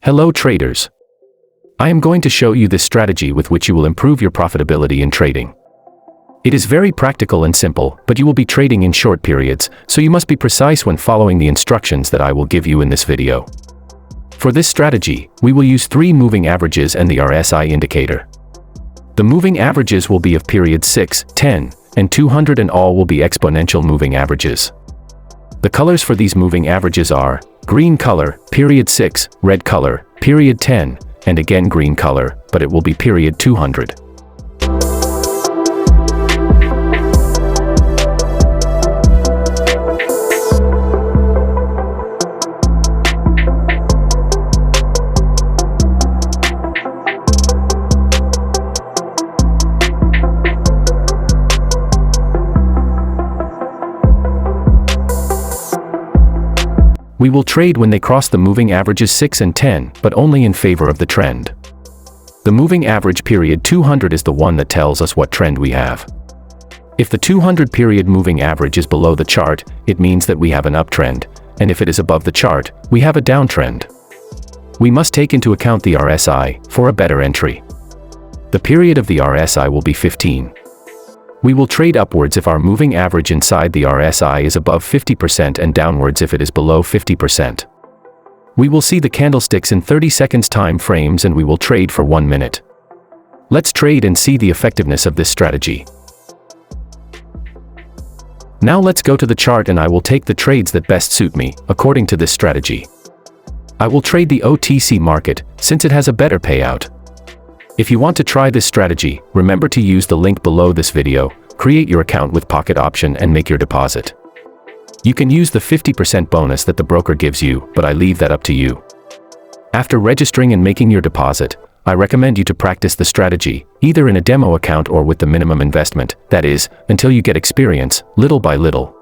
Hello traders. I am going to show you this strategy with which you will improve your profitability in trading. It is very practical and simple, but you will be trading in short periods, so you must be precise when following the instructions that I will give you in this video. For this strategy, we will use 3 moving averages and the RSI indicator. The moving averages will be of periods 6, 10, and 200 and all will be exponential moving averages. The colors for these moving averages are green color, period 6, red color, period 10, and again green color, but it will be period 200. We will trade when they cross the moving averages 6 and 10, but only in favor of the trend. The moving average period 200 is the one that tells us what trend we have. If the 200 period moving average is below the chart, it means that we have an uptrend, and if it is above the chart, we have a downtrend. We must take into account the RSI for a better entry. The period of the RSI will be 15. We will trade upwards if our moving average inside the RSI is above 50% and downwards if it is below 50%. We will see the candlesticks in 30 seconds time frames and we will trade for 1 minute. Let's trade and see the effectiveness of this strategy. Now let's go to the chart and I will take the trades that best suit me, according to this strategy. I will trade the OTC market, since it has a better payout. If you want to try this strategy, remember to use the link below this video, create your account with Pocket Option and make your deposit. You can use the 50% bonus that the broker gives you, but I leave that up to you. After registering and making your deposit, I recommend you to practice the strategy, either in a demo account or with the minimum investment, that is, until you get experience, little by little.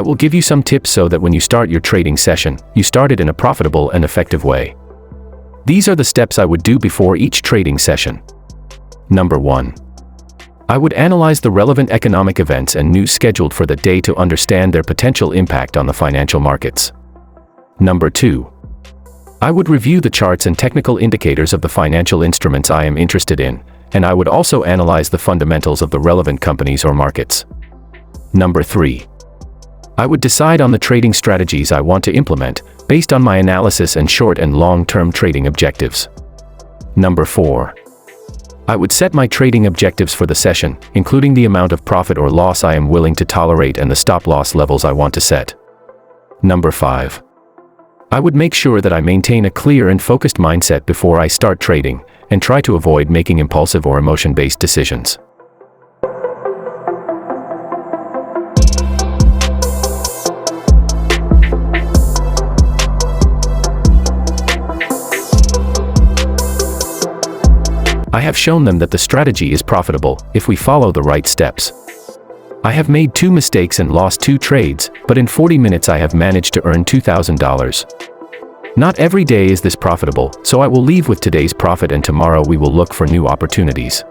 will give you some tips so that when you start your trading session, you start it in a profitable and effective way. These are the steps I would do before each trading session. Number 1. I would analyze the relevant economic events and news scheduled for the day to understand their potential impact on the financial markets. Number 2. I would review the charts and technical indicators of the financial instruments I am interested in, and I would also analyze the fundamentals of the relevant companies or markets. Number 3. I would decide on the trading strategies I want to implement, based on my analysis and short and long-term trading objectives. Number 4. I would set my trading objectives for the session, including the amount of profit or loss I am willing to tolerate and the stop-loss levels I want to set. Number 5. I would make sure that I maintain a clear and focused mindset before I start trading, and try to avoid making impulsive or emotion-based decisions. I have shown them that the strategy is profitable if we follow the right steps. I have made 2 mistakes and lost 2 trades, but in 40 minutes I have managed to earn $2,000. Not every day is this profitable, so I will leave with today's profit and tomorrow we will look for new opportunities.